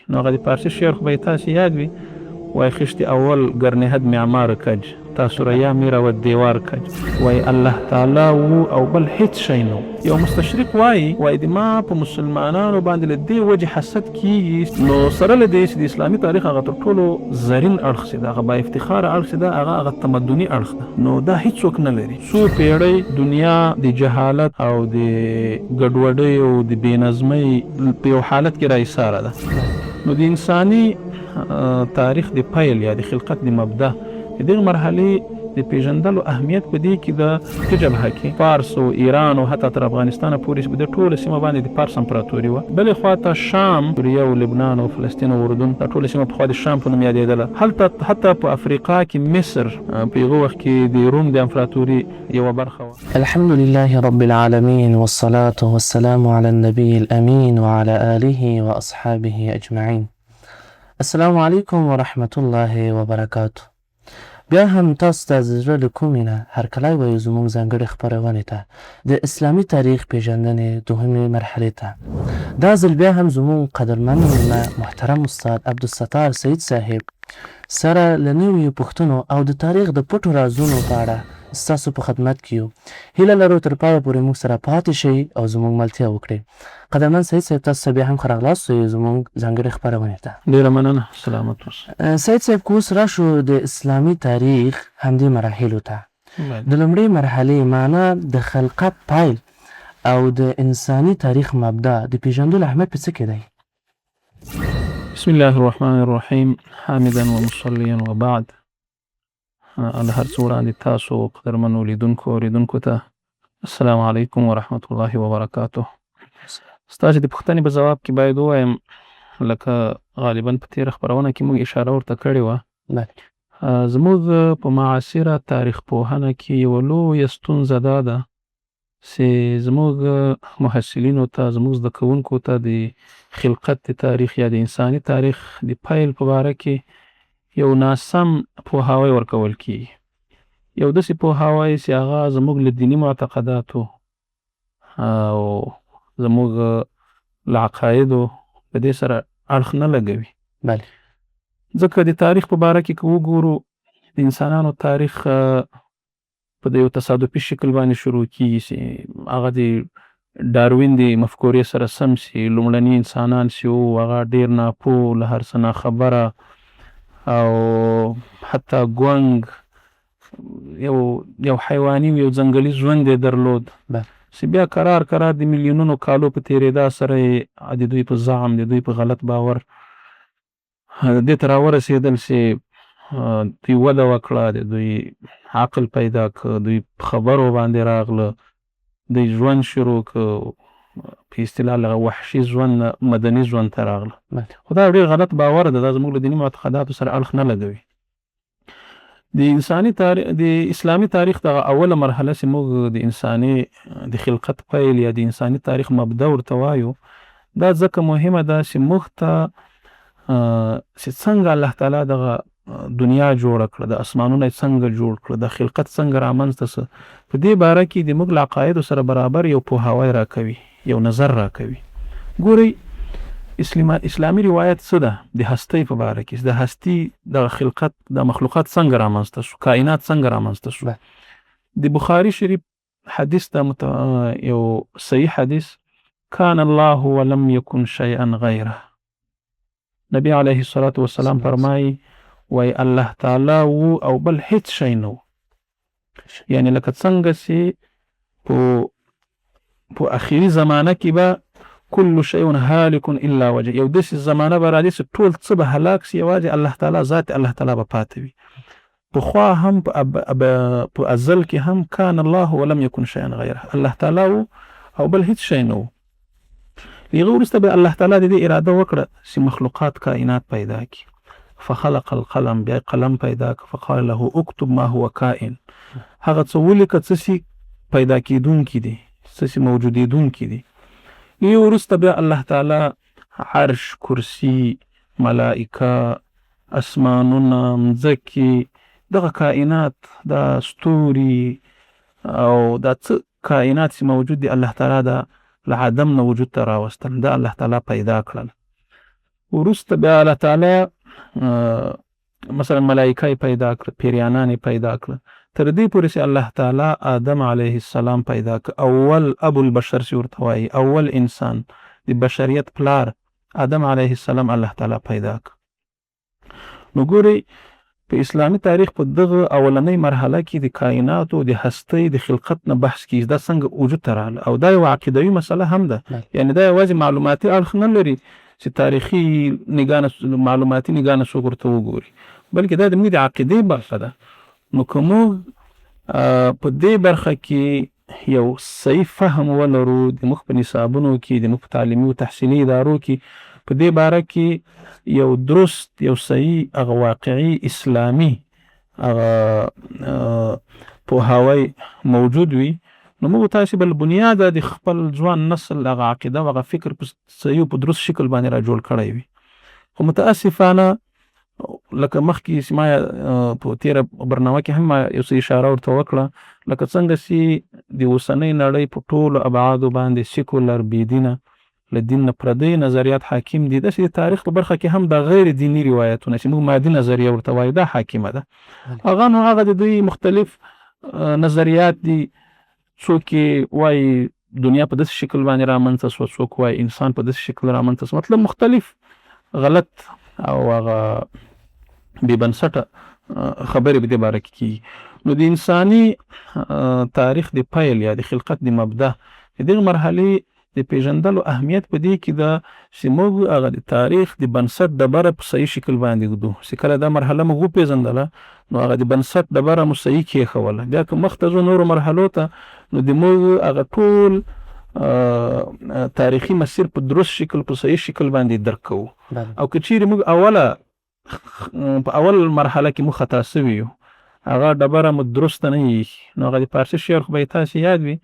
نو هغه د فارسي شعر خو به یې تاسې یاد وي، وای خشت اول گر نهد معمار کج تا ثریا میره و دیوار کج، وای الله تعالی وو او بل هیڅ شی نه. یو مستشرق وای د ما په مسلمانانو باندې له دې وجې حسد کیږي، نو سره له دې چې د اسلامي تاریخ هغه تر ټولو زرین اړخ چې ده، هغه با افتخاره اړخ چې ده، هغه تمدني اړخ ده، نو دا هیڅوک نه لري. څو پیړۍ دنیا د جهالت او د ګډوډۍ او د بېنظمۍ په یو حالت کې رایساره ده. نو د انساني تاریخ د پیل یا د خلقت د مبدا د دغه مرحلې د پیژندلو اهمیت په دې کې د په جبهه کې فارس او ایران او حتی تر افغانستان پورې د ټوله سیمه باندې د فارس امپراتوري وه. بلې خواته شام، سوریه او لبنان او فلسطین او اردن، دا ټوله سیمه پخوا د شام په نوم یادېدله. هلته حتی په افریقا کې مصر په هغه وخت کې د روم د امپراتوري یوه برخه وه. الحمد لله رب العالمين والصلاة والسلام على النبي الأمين وعلى آله وأصحابه أجمعين. السلام علیکم ورحمت الله وبرکاته. بیا هم تاسو ته د زړه له کومې نه هرکلی وایو زموږ ځانګړې خپرونې ته، د اسلامي تاریخ پیژندنې دوهمې مرحلې ته. دا ځل بیا هم زموږ قدرمن محترم استاد عبدالستار سید صاحب سره له نویو پوښتنو او د تاریخ د پټو رازونو په اړه ستاسو په خدمت کې یو. هیله لرو تر پایه پورې موږ سره پاتې شئ او زموږ ملتیا وکړئ. قدرمن سید صاحب، تاسو بیا هم ښه راغلاست زموږ ځانګړې خپرونې ته. ډېره مننه. سلامت اوسه. سید صاحب، که اوس راشو د اسلامي تاریخ همدې مراحلو ته، د لومړۍ مرحلې معنا د خلقت پیل او د انساني تاریخ مبدا د پیژندلو اهمیت په څه کې دی؟ بسم الله الرحمن الرحیم، حامدا ومصلیا وبعد. له هر څه وړاندې تاسو قدرمنو لیدونکو اوریدونکو ته السلام علیکم ورحمت الله وبرکاته. ستاسو د پوښتنې په جواب کې باید ووایم، لکه غالبا په تېره خپرونه کې موږ اشاره ورته کړې وه، زموږ په معاصره تاریخ پوهنه کې یوه لویه ستونزه دا ده چې زموږ محصلینو ته، زموږ زده کوونکو ته د خلقت د تاریخ یا د انساني تاریخ د پیل په باره کې یو ناسم پوهاوی ورکول کېږي. یو داسې پوهاوی چې هغه زموږ له دیني معتقداتو او زموږ له عقایدو په دې سره اړخ نه لګوي. بله، ځکه د تاریخ په باره کې که وګورو، د انسانانو تاریخ په د یو تصادفي شکل باندې شروع کېږي چې هغه د ډاروین د مفکورې سره سم چې لومړني انسانان چې وو هغه ډېر ناپوه، له هر څه ناخبره او حتی ګونګ یو حیواني یو ځنګلي ژوند یې درلود، چې بیا قرار د میلیونونو کالو په تېرېدا سره یې د دوی په زعم، د دوی په غلط باور دې ته راورسېدل چې دوی وده وکړه، د دوی عقل پیدا که، دوی په خبرو باندې راغله، دوی ژوند شروع که، په اصطلاح له وحشي ژوند نه مدني ژوند ته راغله. خو دا ډېر غلط باور ده، دا زموږ له دیني معتقداتو سره اړخ نه لګوي. د اسلامي تاریخ دغه اوله مرحله چې موږ د انساني د خلقت پیل یا د انساني تاریخ مبدا ورته وایو، دا ځکه مهمه ده چې موږ ته چې څنګه الله تعالی دغه دنیا جوړه کړه، د اسمانونه یې څنګه جوړ کړه، د خلقت څنګه رامنځته څه، په دې باره کې د موږ له عقایدو سره برابر یو پوهاوی راکوي، یو نظر راکوي. ګورئ، اسلامي روایت څه ده د هستۍ په باره کې، د هستي د خلقت د مخلوقات څنګه رامنځته شو، کائنات څنګه رامنځته شو. د بخاري شریف حدیث ده، یو صحیح حدیث، کان الله ولم یکن شیئا غیره. نبی علیه الصلاة والسلام فرمایي وای الله تعالی وو او بل هیڅ شی نه و. یعنی لکه څنګه چې په اخري زمانه کې به کل شیء هالک الا وجه، یو داسې زمانه به راځي چې ټول څه به هلاک سي، یوازې الله تعالی ذات الله تعالی به پاتې وي. پخوا هم په ازل کې هم کان الله ولم یکن شیئا غیره، الله تعالی وو او بل هیڅ شی نه و. هغه وروسته به الله تعالی د دې اراده وکړه چې مخلوقات کائنات پیدا کړي، فخلق القلم، بیا قلم پیدا کړ، فقال له اکتب ما هو کائن، هغه څه ولیکه څه چې پیدا کېدونکي دي، څه چې موجودېدونکي دي. یې وروسته بیا الله تعالی عرش، کرسي، ملائکه، اسمانونه، مځکې، دغه کائنات، دا ستوري او دا څه کائنات چې موجود دي، الله تعالی دا له عدم نه وجود ته راوستل، دا الله تعالی پیدا کړل. وروسته بیا الله تعالی مثلا ملائکه یې پیدا کړه، پیریانان یې پیدا کړه، تر دې پورې چې الله تعالی آدم علیه السلام پیدا کړ، اول ابو البشر چې ورته وایي، اول انسان د بشریت پلار آدم علیه السلام الله تعالی پیدا کړ. نو ګورئ په اسلامي تاریخ په دغه اولنۍ مرحله کې د کائناتو د هستۍ د خلقت نه بحث کیږي، دا څنګه وجود ته راغله، او دا یوه عقیدوي مسله هم ده. یعنې دا یوازې معلوماتي اړخ نه لري چې تاریخي نګاه نه معلوماتي نګاه نه څوک ورته وګوري، بلکې دا زموږ د عقیدې برخه ده. نو که موږ په دې برخه کې یو صحیح فهم ولرو، د موږ په نصابونو کې، د موږ په تعلیمي و تحصیلي ادارو کې په دې باره کې یو درست، یو صحیح، هغه واقعي اسلامي هغه پوهاوی موجود وي، نو موږ تاسې بل بنیاده د خپل ځوان نسل هغه عقیده او هغه فکر په صحیح او په درست شکل باندې را جوړ کړی وي. خو متاسفانه لکه مخکې چې ما په تېره برنامه کې هم یو څه اشاره ورته وکړه، لکه څنګه چې د اوسنۍ نړۍ په ټولو ابعادو باندې سیکولر، بېدینه، له دین نه پردی نظریات حاکم دي، داسې د تاریخ په برخه کې هم د غیر دیني روایتونه چې موږ مادي نظریه ورته وایو دا حاکمه ده. هغه نو هغه د دوی مختلف نظریات دي. څوک وایي دنیا په داسې شکل باندې رامنځته شوه، څوک وایي انسان په داسې شکل رامنځته شوه، مطلب مختلف غلط او هغه بې بنسټه خبرې په دې باره کې کېږي. نو د انساني تاریخ د پیل یا د خلقت د مبدا د دغې مرحلې د پیژندلو اهمیت په دې کې ده چې موږ هغه د تاریخ د بنسټ ډبره په صحیح شکل باندې ږدو، چې کله دا مرحله موږ وپېژندله نو هغه د بنسټ ډبره مو صحیح کېښوله. بیا که مخته ځو نورو مرحلو ته نو د موږ هغه ټول تاریخي مسیر په درست شکل، په صحیح شکل باندې درک کوو. او که چیرې موږ په اول مرحله کې موږ خطا سوي یو، هغه ډبره مو درسته نه ایښي، نو هغه د پارسي شعر خو به یې تاسې یاد وي،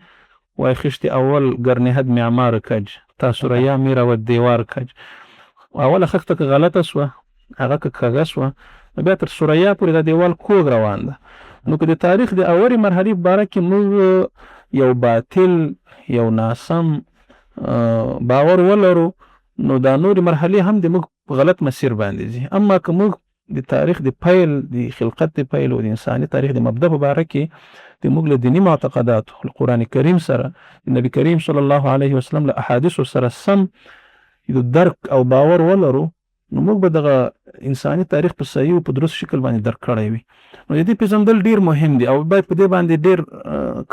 وای خشت اول گرنهد معمار کج تا سریا میرود دیوار کج. اوله خښته که غلطه سوه، هغه که کږه سوه، نو بیا تر سریا پورې دا دیوال کوږ روان ده. نو که د تاریخ د اولې مرحلې په باره کې موږ یو باطل، یو ناسم باور ولرو، نو دا نورې مرحلې هم د موږ په غلط مسیر باندې ځي. اما که موږ د تاریخ د پیل، د خلقت د پیل او د انساني تاریخ د مبدا په باره کې د موږ له دیني معتقداتو، له قرآن کریم سره، د نبی کریم صلی الله علیه وسلم له احادیثو سره سم د درک او باور ولرو، نو موږ به دغه انساني تاریخ په صحیح او په درست شکل باندې درک کړی وي. نو د دې پېژندل ډېر مهم دي او باید په دې باندې ډېر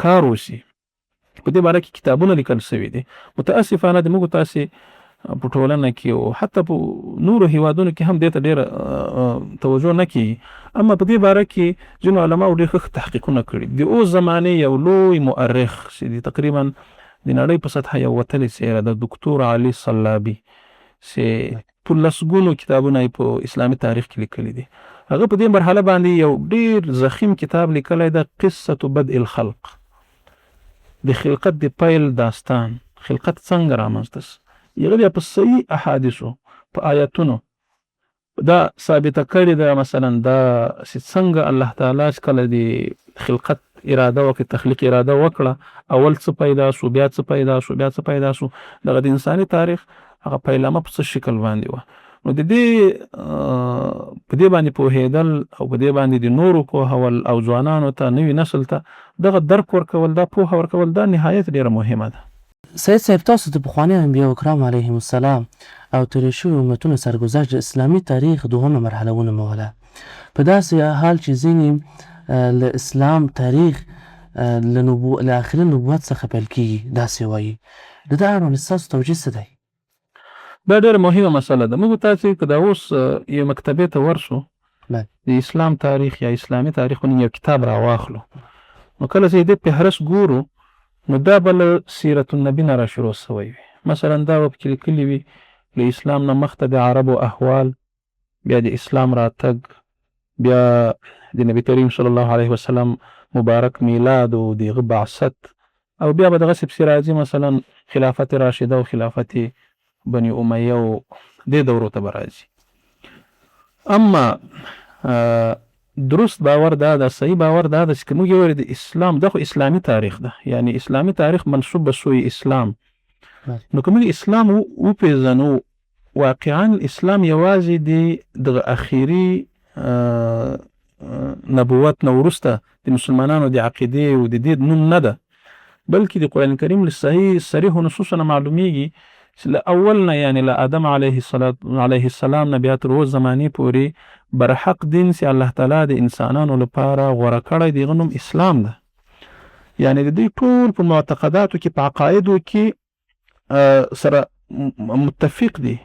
کار وشي. په دې باره کې کتابونه لیکل شوي دي. متاسفانه د موږ تاسې په ټولنه کې او حتی په نورو هیوادونو کې هم دې ته ډېره توجه نه کېږي. اما په دې باره کې ځینو علماو ډېر ښه تحقیقونه کړي. د اوس زمانې یو لوی مؤرخ چې تقریبا د نړۍ په سطحه یو وتلې څېره ده، دکتور علي صلابي، چې په لسګونو کتابونه یې په اسلامي تاریخ کې لیکلي دي. هغه په دې مرحله باندې یو ډېر ضخیم کتاب لیکلی ده، قصة بدء الخلق، د خلقت د پیل داستان، خلقت څنګه رامنځته سو. هغه بیا په صحیح احادیثو، په آیتونو دا ثابته کړې ده، مثلا دا چې څنګه الله تعالی چې کله د خلقت اراده وکړه، تخلیق اراده وکړه، اول څه پیدا شو، بیا څه پیدا شو، بیا څه پیدا شو، دغه د انساني تاریخ هغه پیلامه په څه شکل باندې وه. نو د دې په دې باندې پوهېدل او په دې باندې د نورو پوهول او ځوانانو ته، نوي نسل ته دغه درک ورکول، دا پوهه ورکول، دا نهایت ډېره مهمه ده. سید صاحب، تاسو د پخواني انبیاء کرام علیهم السلام او تېرې شوي امتونو سرګذشت د اسلامي تاریخ دوهمه مرحله ونوموله. په داسې حال چې ځینې له اسلام تاریخ له آخري نبوت څخه پیل کېږي داسې وایي، د دې اړوند ستاسو توجیه څه دی؟ دا ډېره مهمه مسله ده. موږ تاسې که دا اوس یو مکتبې ته ورسو، د اسلام تاریخ یا اسلامي تاریخ یو کتاب راواخلو، نو کله چې دې فهرست ګورو نو دا به له سیرت النبي نه را شروع سوی وي. مثلا دا به پکې لیکلي وي له اسلام نه مخته د عربو احوال، بیا د اسلام راتګ، بیا د نبی کریم صلی الله علیه وسلم مبارک میلاد او د هغه بعثت، او بیا به دغسې پسې راځي مثلا خلافت راشده او خلافت بني امیه او دې دورو ته به راځي. اما درست باور دا ده، صحیح باور دا ده چې که موږ یو د اسلام، دا خو اسلامي تاریخ ده، یعنی اسلامي تاریخ منسوب به سوی اسلام، نو که موږ اسلام وپېژنو، واقعا اسلام یوازې د اخیری نبوت نه وروسته د مسلمانانو د عقیدې او د دین نوم نه ده، بلکې د قرآن کریم له صریح نصوصو نه معلومیږي چې له اول نه یعنی له آدم علیه السلام نه بیا تر اوس زمانې پورې برحق دین چې الله تعالی د انسانانو لپاره غوره کړی د هغه نوم اسلام ده. یعنی د دوی ټول په معتقداتو کې په عقایدو کې سره متفق دي.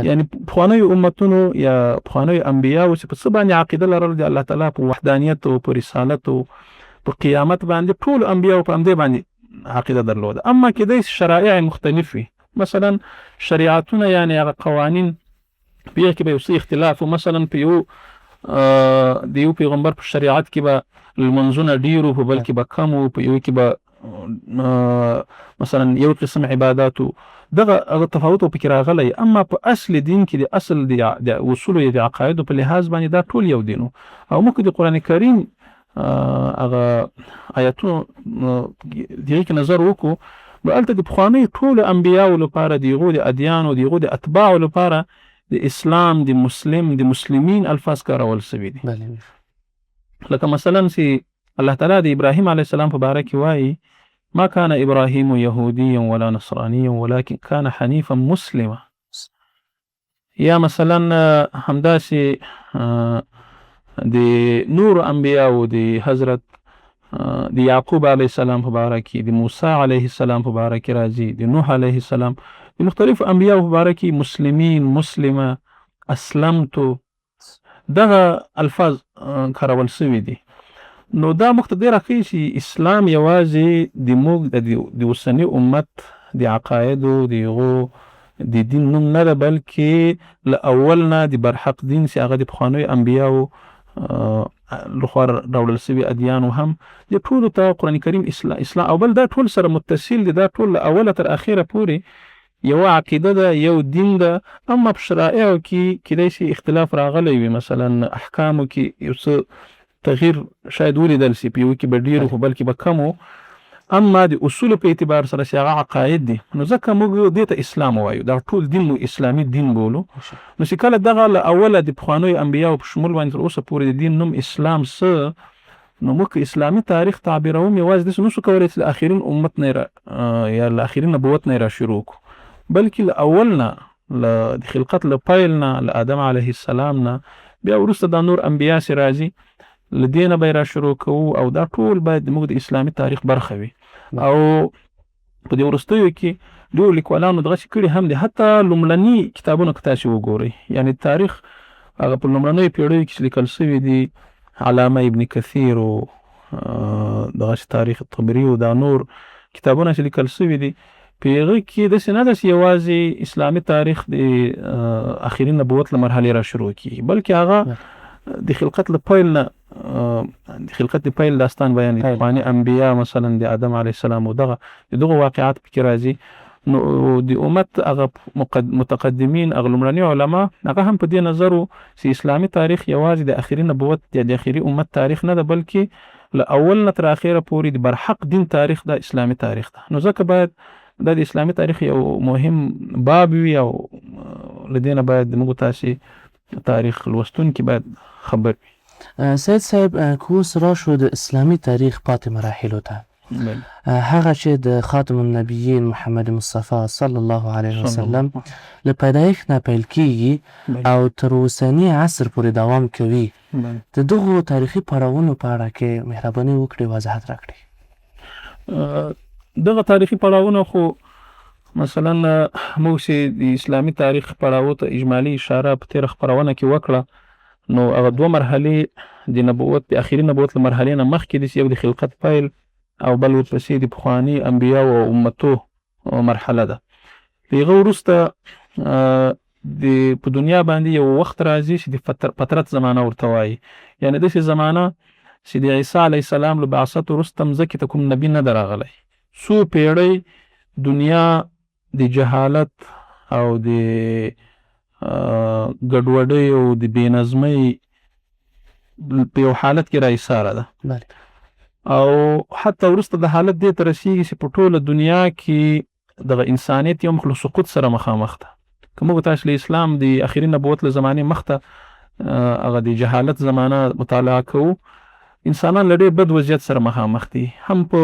یعنی پخوانیو امتونو یا پخوانیو انبیاو چې په څه باندې عقیده لرل د الله تعالی په وحدانیت او په رسالت او په قیامت باندې، ټول انبیاو په همدې باندې عقیده درلوده. اما کېدای شي شرایع مختلف وي، مثلا شریعتونه یعنی هغه قوانین په یو کې به یو څه اختلاف و، مثلا په یو د یو پیغمبر په شریعت کې به لمونځونه ډیر و، په بل کې به کم و، په یو کې به مثلا یو قسم عباداتو دغه تفاوت پکې راغلی. اما په اصل دین کې د اصل د اصولو یا د عقایدو په لحاظ باندې دا ټول یو دین و. او موږ د قرآن کریم هغه آیاتونو دغه کې نظر وکړو، نو هلته د پخوانیو ټولو انبیاو لپاره د هغو د ادیانو د هغو د اتباعو لپاره د اسلام د مسلمین الفاظ کارول سوي دي. لکه مثلا چې الله تعالی د ابراهیم علیه السلام په باره کې وایي ما كان ابراهیم یهودیا ولا نصرانیا ولكن كان حنیفا مسلما. یا مثلا همداسې د نور انبیاو د حضرت د یعقوب علیه السلام په باره کې، د موسی علیه السلام په باره کې راځي، د نوح علیه السلام، د مختلفو انبیاو په باره کې مسلمین، مسلمه، اسلمتو دغه الفاظ کارول سوي دي. نو دا موږ ته ډېر راښیي چې اسلام یوازې د موږ د اوسني امت د عقایدو د هغو د دین نوم نه ده، بلکې له اول نه د برحق دین چې هغه د پخوانیو انبیاو لخوا راوړل سوي ادیانو هم د ټولو ته قرآن کریم اسلام او بل دا ټول سره متصل دي. دا ټول له اوله تر اخره پورې یو عقیده ده، یو دین ده. اما په شرایعو کې کیدای شي اختلاف راغلی وي، مثلا احکامو کې یو څه تغییر شاید ولیدل سي، په یو کې به ډېر خو بل کې به کم و. اما د اصولو په اعتبار سره چې هغه عقاید دي، نو ځکه موږ دې ته اسلام وایو، دا ټول دین مو اسلامي دین بولو. نو چې کله دغه له اوله د پخوانیو انبیاو په شمول باندې تر اوسه پورې د دین نوم اسلام څه، نو موږ اسلامي تاریخ تعبیروم یوازې داسې نشو کولی چې له آخرین امت نه یا له آخرین نبوت نه را شروع کړو، بلکې له اول نه له خلقت له پیل نه له آدم علیه السلام نه بیا وروسته دا نور انبیا چې راځي له دې نه به یې را شروع کوو. او دا ټول باید موږ د اسلامي تاریخ برخه وي. او په دې وروستیو کې ډېرو لیکوالانو دغسې کړي هم دي، حتی لومړني کتابونه که تاسې وګورئ، یعنې تاریخ هغه په لومړنیو پیړیو کې چې لیکل سوي دي، علامه ابن کثیر او دغسې تاریخ طبري او دا نور کتابونه چې لیکل سوي دي، په هغه کې داسې نه ده چې یوازې اسلامي تاریخ د آخري نبوت له مرحلې را شروع کېږي، بلکې هغه د خلقت له پیل نه د خلقت د پیل داستان بیانوي. پخواني انبیا مثلا د آدم علیه السلام او دغه واقعات پکې راځي. نو د امت هغه متقدمین هغه لومړني علما هغه هم په دې نظر و چې اسلامي تاریخ یوازې د آخري نبوت یا د آخري امت تاریخ نه ده، بلکې له اول نه تر اخره پورې د برحق دین تاریخ د اسلامي تاریخ ده. نو ځکه باید دا د اسلامي تاریخ یو مهم باب وي، او له دې نه باید موږ تاسې تاریخ لوستونکي باید خبر وي. سید صاحب که اوس راشو د اسلامي تاریخ پاتې مراحلو ته، هغه چې د خاتم النبیین محمد مصطفی صلی الله علیه وسلم له پیدایښت نه پیل کیږي او تر اوسني عصر پورې دوام کوي، د دغو تاریخي پړاوونو په اړه کې مهرباني وکړئ وضاحت راکړئ. دغه تاریخي پړاوونه خو مثلا موږ چې د اسلامي تاریخ پړاوو ته اجمالي اشاره په تېره خپرونه کې وکړه، نو هغه دوه مرحلې د نبوت د آخري نبوت له مرحلې نه مخکې دي چې یو د خلقت پیل او بل ورپسې د پخواني انبیاو او امتو مرحله ده. د هغه وروسته په دنیا باندې یو وخت راځي چې د فترت زمانه ورته وایي، یعنې داسې زمانه چې د عیسی علیه السلام له بعثت وروسته مځکې ته کوم نبي نه ده راغلی. څو پیړۍ دنیا د جهالت او د ګډوډۍ او د بې نظمۍ په یو حالت کې را ایساره ده، او حتی وروسته د حالت دې ته رسیږي چې په ټوله دنیا کې دغه انسانیت یو مخ له سقوط سره مخامخ ده. که موږ تاسو له اسلام د اخري نبوت له زمانې مخته هغه د جهالت زمانه مطالعه کوو، انسانان له ډېر بد وضعیت سره مخامخ دي، هم په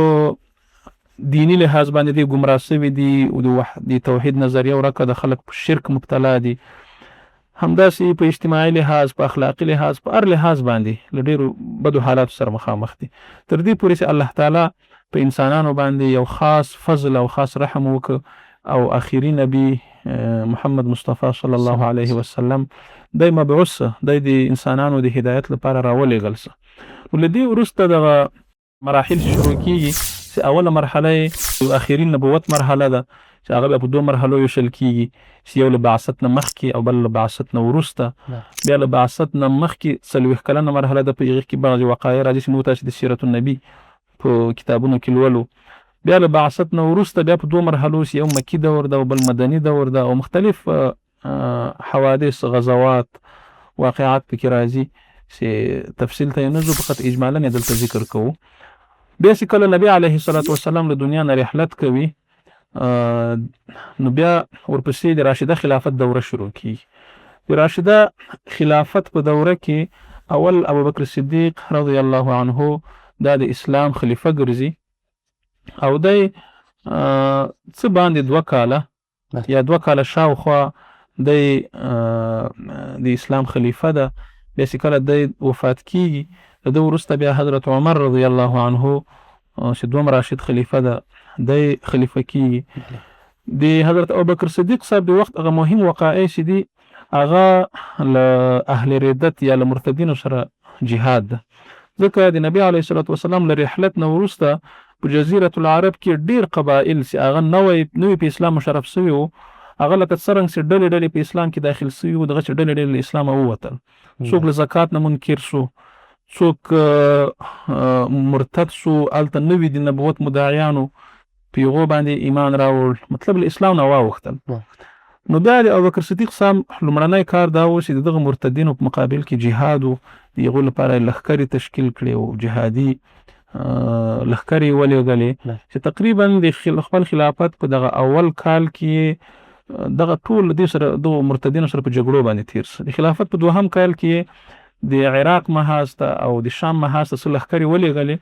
دینی لحاظ باندې دی ګمراه سوي دي او د توحید نظریه ورکه، د خلک په شرک مبتلا دي، همداسې په اجتماعي لحاظ، په اخلاقي لحاظ، په هر لحاظ باندې له ډېرو بدو حالاتو سره مخامخ دي. تر دې پورې چې الله تعالی په انسانانو باندې یو خاص فضل او خاص رحم وکړ او اخري نبی محمد مصطفی صلی الله علیه وسلم دی مبعوث، دی د انسانانو د هدایت لپاره راولېږل سه. نو له دې وروسته دغه مراحل شروع کیږي چې اوله مرحله یې اخري نبوت مرحله ده چې هغه بیا په دوه مرحلو ویشل کیږي، چې یو له بعثت نه مخکې او بل له بعثت نه وروسته. بیا له بعثت نه مخکې 40 کلنه مرحله ده، په هغې کې بعضې وقایع راځي چې موږ تاسې د سیرت النبي په کتابونو کې لولو. بیا له بعثت نه وروسته بیا په دوه مرحلو چې یو مکي دور ده او بل مدني دور ده، او مختلف حوادث، غزوات، واقعات پکې راځي چې تفصیل ته یې نه ځو، فقط اجمالا یې دلته ذکر کوو. بیا چې کله نبی علیه الصلاة والسلام له دنیا نه رحلت کوي، نو بیا ورپسې د راشده خلافت دوره شروع کیږي. د راشده خلافت په دوره کې اول ابوبکر صدیق رضی الله عنه دا د اسلام خلیفه ګرځي، او دی څه باندې 2 کاله یا 2 کاله شاوخوا دی د اسلام خلیفه ده. بیا چې کله دی وفات کیږي، د ده وروسته بیا حضرت عمر رضی الله عنه چې دوم راشد خلیفه ده، دی خلیفه کیږي. د حضرت ابوبکر صدیق صاحب د وخت هغه مهم وقایع چې دي هغه له اهل ردت یا له مرتدینو سره جهاد ده، ځکه د نبی علیه الصلاة والسلام له رحلت نه وروسته په جزیرة العرب کې ډیر قبایل چې هغه نوی په اسلام مشرف سوي وو، هغه لکه څرنګه چې ډلې په اسلام کې داخل سوي وو، دغه چې ډلې له اسلامه ووتل. څوک له زکات نه منکر سو، څوک مرتد سو، هلته نوي د نبوت مدعیانو په هغو باندې ایمان راوړ، مطلب له اسلام نه واوښتل. نو بیا د ابوبکر صدیق صاحب لومړنی کار دا و چې دغه مرتدینو په مقابل کې جهاد و، د هغو لپاره یې لښکرې تشکیل کړې او جهادي لښکرې یې ولېږلې، چې تقریبا د خپل خلافت په دغه اول کال کې دغه ټول دې سره دغو مرتدینو سره په جګړو باندې تیر سه. د خلافت په 2م کال کې د عراق محاذ ته او د شام محاذ ته څه لښکرې ولېږلې،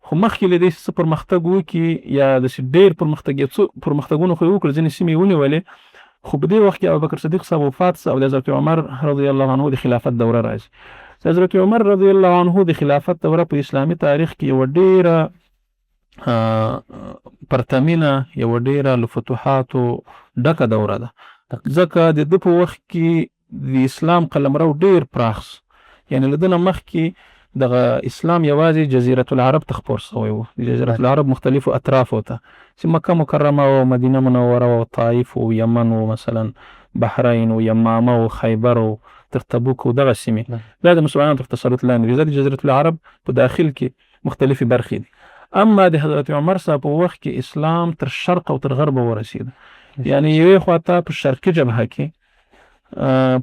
خو مخکې له دې څه پرمختګ وکړي یا داسې ډېر پرمختګونه خو یې وکړل، ځینې سیمې یې ونیولې، خو په دې وخت کې ابوبکر صدیق صاحب وفات سه او د حضرت عمر رضی الله عنه د خلافت دوره راځي. د حضرت عمر رضی الله عنه د خلافت دوره په اسلامي تاریخ کې یوه ډېره پرتمینه، یوه ډېره له فتوحاتو ډکه دوره ده، ځکه د ده په وخت کې د اسلام قلمرو ډېر پراخ، یعنی له ده نه مخکې دغه اسلام یوازې جزیرة العرب ته خپور سوی و، د جزیرة العرب مختلفو اطرافو ته چې مکه مکرمه او مدینه منوره او طائف او یمن او مثلا بحرین او یمامه او خیبر او تر تبوک او دغه سیمې دا د مسلمانانو تر تسلط لاندې دي، د جزیرة العرب په داخل کې مختلفې برخې دي. اما د حضرت عمر صاحب په وخت کې اسلام تر شرق او تر غرب ورسید، یعنی یوې خواته په شرقي جبهه کې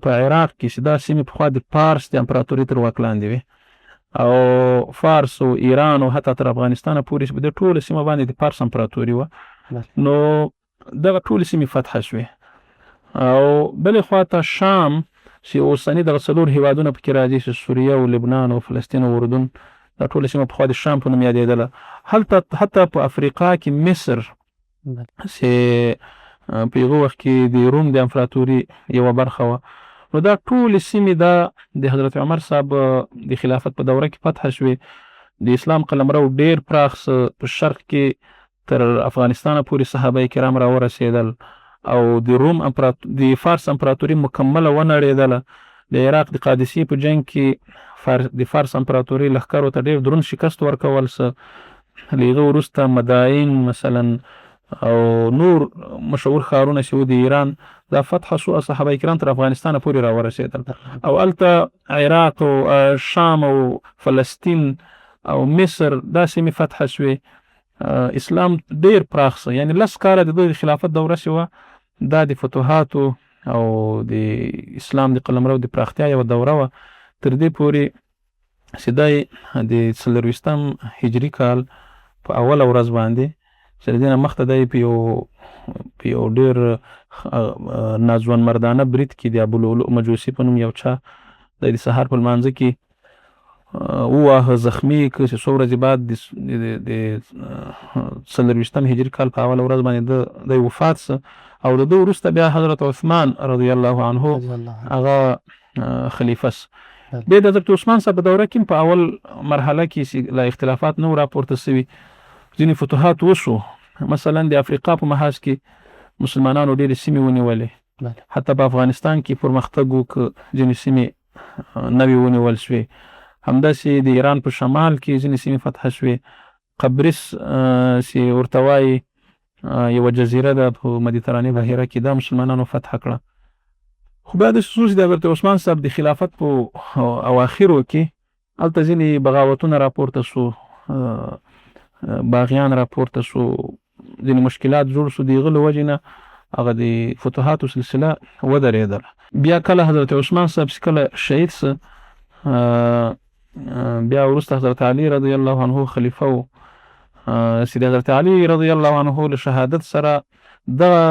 په عراق کې چې دا سیمې پخوا د پارس د امپراتورۍ تر واک لاندې وي، او فارس او ایران او حتی تر افغانستانه پورې چې په دې ټوله سیمه باندې د پارس امپراتوري وه، نو دغه ټولې سیمې فتح شوې. او بلې خواته شام چې اوسني دغه 4 هیوادونه پکې راځي چې سوریه او لبنان او فلسطین او اردن، دا ټوله سیمه پخوا د شام په نوم یادېدله. هلته حتی په افریقا کې مصر چې په هغه وخت کې د روم د امپراتوري یوه برخه وه، نو دا ټولې سیمې دا د حضرت عمر صاحب د خلافت په دوره کې فتح شوې. د اسلام قلمرو ډېر پراخ په شرق کې تر افغانستانه پورې صحابه کرام را ورسېدل، او د روم د فارس امپراتوري مکمله ونړېدله. د عراق د قادسیې په جنګ کې د فارس امپراتوري لښکرو ته ډېر دروند شکست ورکول سه. له هغه وروسته مدائن مثلا او نور مشهور ښارونه چې د ایران دا فتح شو، صحابه کرام تر افغانستانه پورې را ورسېدل، او هلته عراق او شام او فلسطین او مصر دا سیمې فتح شوې. اسلام ډېر پراخ سه، یعنی 10 کاله د دوی خلافت دوره چې وه دا د فتوحاتو او د اسلام د قلمرو د پراختیا یوه دوره وه، تر دې پورې چې دی د 24 هجري کال په اوله ورځ باندې چې د دې نه مخته دی په یو ډېر ناځوان مردانه برید کې د ابولؤلؤ مجوسي په نوم یو چا د سهار په لمانځه کې وواهه، زخمي که چې څو ورځې بعد د 24 هجري کال په اوله ورځ باندې د وفات سه، او د ده وروسته بیا حضرت عثمان رضی الله عنه هغه خلیفه سه. بیا د حضرت عثمان صاحب په دوره کې په اول مرحله کې لا اختلافات نه راپورته سوي، ځینې فتوحات وشو. مثلا د افریقا په محاذ کې مسلمانانو ډېرې سیمې ونیولې، حتی په افغانستان کې پرمختګ وکړ، ځینې سیمې نوې ونیول شوې. همداسې د ایران په شمال کې ځینې سیمې فتح شوې. قبرس چې ورته وایي یوه جزیره ده په مدیترانې بحیره کې، دا مسلمانانو فتح کړه. خو بیا داسې شو چې د حضرت عثمان صاحب د خلافت په اواخرو کې هلته ځینې بغاوتونه راپورته شو، باغیان راپورته شو، ځینې مشکلات جوړ شو. د هغه له وجې نه هغه د فتوحاتو سلسله ودرېدله. بیا کله حضرت عثمان صاحب چې کله شهید سه، بیا وروسته حضرت علي رضی الله عنه خلیفه و، چې د حضرت علي رضی الله عنه له شهادت سره دغه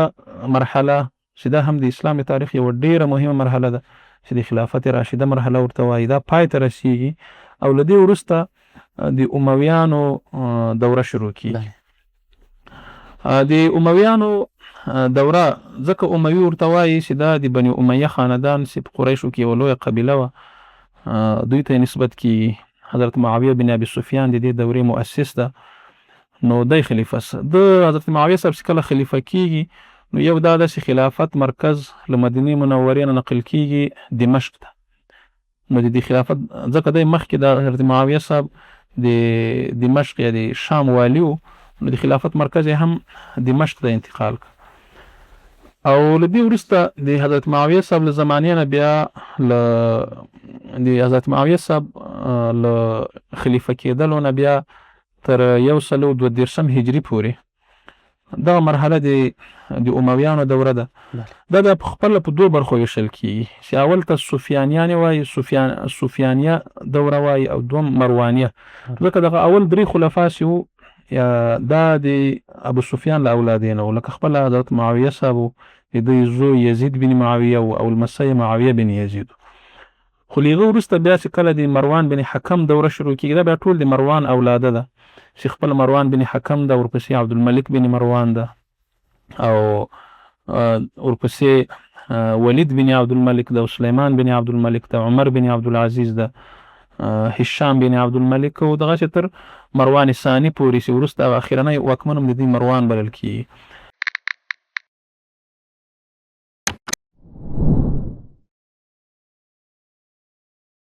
مرحله چې دا هم د اسلام تاریخ یوه ډېره مهمه مرحله ده چې د خلافت راشده مرحله ورته وایي، دا پای ته رسیږي او له دې وروسته د امویانو دوره شروع کیږي. د امویانو دوره ځکه اموي ورته وایي چې دا د بني امیه خاندان چې په قریشو کې یوه لویه قبیله وه، دوی ته نسبت کیږي. حضرت معاویه بن ابي سفیان د دې دورې مؤسس ده، نو دی خلیفه سه. د حضرت معاویه صاحب چې کله خلیفه کیږي، نو یو دا ده چې خلافت مرکز له مدینې منورې نه نقل کیږي دمشق ته. نو د دې خلافت ځکه دی مخکې د حضرت معاویه صاحب د دمشق یا د شام والي و، نو د خلافت مرکز یې هم دمشق ته انتقال کړ. او له دې وروسته د حضرت معاویه صاحب له زمانې نه بیا د حضرت معاویه صاحب له خلیفه کېدلو نه بیا تر 132 هجري پورې دغه مرحله د امویانو دوره ده. دا بیا په خپله په دوه برخو ویشل کېږي، چې اول ته سفیانیانې وایي، سفیانیه دوره وایي، او دوم مروانیه. ځکه دغه اول درې خلفا چې وو دا د ابو سفیان له اولادینه وو، لکه خپله حضرت معاویه صاحب و، د دوی زوی یزید بن معاویه و، او لمسی معاویه بن یزید. خو له هغه وروسته بیا چې کله د مروان بن حکم دوره شروع کېږي، دا بیا ټول د مروان اولاده ده، چې خپل مروان بن حکم ده، ورپسې عبدالملک بن مروان ده، او ورپسې ولید بن عبدالملک ده، سلیمان بن عبدالملک ده، عمر بن عبدالعزیز ده، هشام بن عبدالملک، او دغه چې تر مروان ثاني پورې چې وروسته اخرنی واکمن هم د دې مروان بلل کېږي.